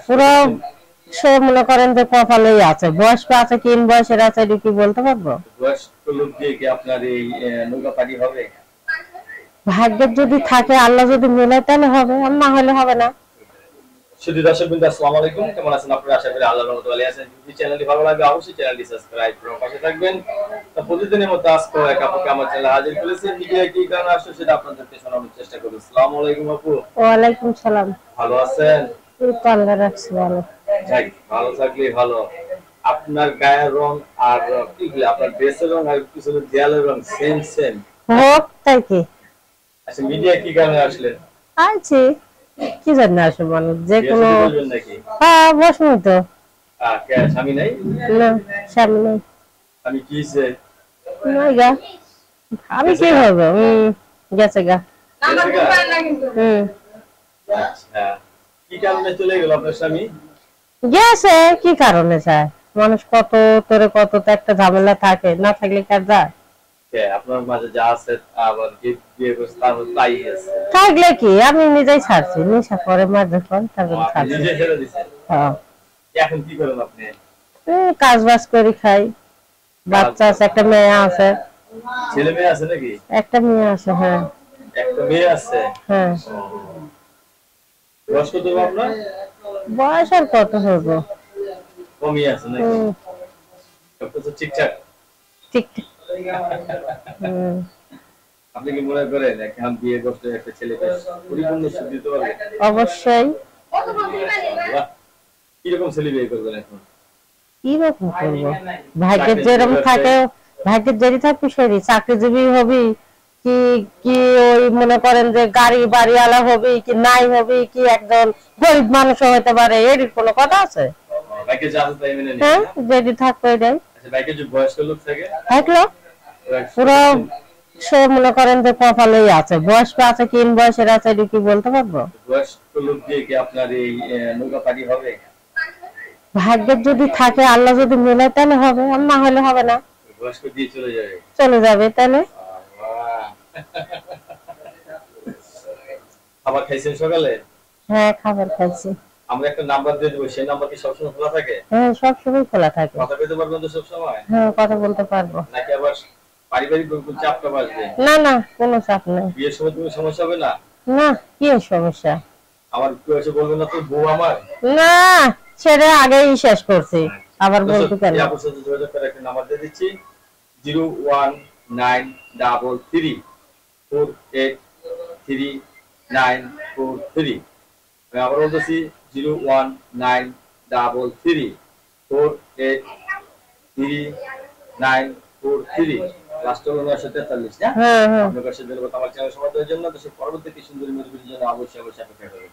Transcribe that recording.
পুরো সে মনে করেন যে কপালেই আছে, বয়স্ক আছে কি বয়সের আছে এটা কি বলতে পারবো? বয়স্ক লোক দিয়ে কি আপনার এই নৌকা পানি হবে? ভাগ্যের যদি থাকে, আল্লাহ যদি মেলায় তাহলে হবে, আর না হলে হবে না। শুধু দর্শক বিন্দু আসসালামু আলাইকুম, কেমন আছেন আপনারা? আশা করি আল্লাহর রহমতে ভালো আছেন। যদি চ্যানেলটি ভালো লাগে অবশ্যই চ্যানেলটি সাবস্ক্রাইব করে পাশে থাকবেন। তো প্রতিদিনের মতো আজকে এক আপুকে আমার চ্যানেলে হাজির করেছি। ভিডিও কি কারণে আসছে সেটা আপনাদেরকে শোনানোর চেষ্টা করব। আসসালামু আলাইকুম আপু। ওয়ালাইকুম সালাম। ভালো আছেন? এই তো আল্লাহ রাখছে ভালো। যাক, ভালো থাকলেই ভালো। আপনার গায়ের রং আর কি বলে আপনার ড্রেসের রং আর পিছনের দেয়ালের রং সেম সেম। হোক তাই কি? আচ্ছা, মিডিয়া কি কারণে আসলেন? আছি, কি জানি আসে মানুষ যে বিয়ে কোনো। শাদী করবেন নাকি? হ্যাঁ বসুন তো। কে স্বামী নাই? না, স্বামী নেই। আমি কি হইছে? নাই গা। আমি কি হবে? গেছে গা। গেছে গা? হুম। আচ্ছা, কি কারণে চলে গেল আপনার স্বামী? গেছে কি কারণে যায়? মানুষ কত তোরে কত তো একটা ঝামেলা থাকে, না থাকলে কার যায়? আপনার মাঝে যা আছে আবার যে বিয়ে করছে তার তাই আছে। থাকলে কি, আমি নিজেই ছাড়ছি, নেশা করে মাঝে পর তারপরে আপনি ছাড়ছি। নিজে ছেড়ে দিছেন? হ্যাঁ। এখন কি করেন আপনি? কাজ বাজ করি খাই, বাচ্চা আছে, একটা মেয়ে আছে। ছেলে মেয়ে আছে নাকি? একটা মেয়ে আছে, হ্যাঁ। একটা মেয়ে আছে? হ্যাঁ। বয়স কত আপনার? বয়স আর কত হইব? কমই আছে নাকি? সব কিছু ঠিকঠাক? ঠিক ঠিক। আপনি কি মনে করেন এখন বিয়ে করতে একটা ছেলেকে পরিপূর্ণ সুখ দিতে পারবে? অবশ্যই। কিরকম ছেলে বিয়ে করবেন এখন? কিরকম করবো? ভাগ্যের যেরকম থাকে, ভাগ্যের যেটি থাকবি সেটি, চাকরিজীবী হবি কি কি ওই মনে করেন যে গাড়ি বাড়িওয়ালা হবি কি নাই হবি কি একজন গরিব মানুষ হতে পারে, এর কোনো কথা আছে? বাইকে যা আছে তাই মেনে নিন। হ্যাঁ, যেটি থাকবে এটাই আচ্ছা, বাইকে যে বয়স্ক লোক থাকে থাকলো। পুরো সে মনে করেন যে কপালেই আছে, বয়স্ক আছে কি বয়সের আছে এটা কি বলতে পারবো? বয়স্ক লোক দিয়ে কি আপনার এই নৌকা পানি হবে? ভাগ্যের যদি থাকে, আল্লাহ যদি মেলায় তাহলে হবে, আর না হলে হবে না। বয়স্ক দিয়ে চলে যাবে? চলে যাবে তাহলে। খাবার খাইছেন সকালে? হ্যাঁ, খাবার খাচ্ছি। আমরা একটা নাম্বার দিয়ে দেবো, সেই নাম্বার কি সবসময় খোলা থাকে? হ্যাঁ, সবসময় খোলা থাকে। কথা বলতে পারবেন তো সবসময়? হ্যাঁ, কথা বলতে পারবো। নাকি আবার পারিবারিক কোনো চাপটা বাসবে? না না, কোনো চাপ নেই। বিয়ের সময় কোনো সমস্যা হবে না? না, কি সমস্যা? আমার কেউ এসে বলবেন না তো বউ আমার? না, সেটা আগেই শেষ করছি, আবার বলতে কেন? আপনার সাথে যোগাযোগ করে একটা নাম্বার দিয়ে দিচ্ছি, 01933483943। আমি আবার বলতেছি 01933483943। লাস্ট হলো 943। হ্যাঁ হ্যাঁ। আপনার কাছে ধন্যবাদ আমার চ্যানেল সমাপ্তির জন্য। দেশের পরবর্তী কি সুন্দর ভিডিওর জন্য অবশ্যই অপেক্ষা করবেন।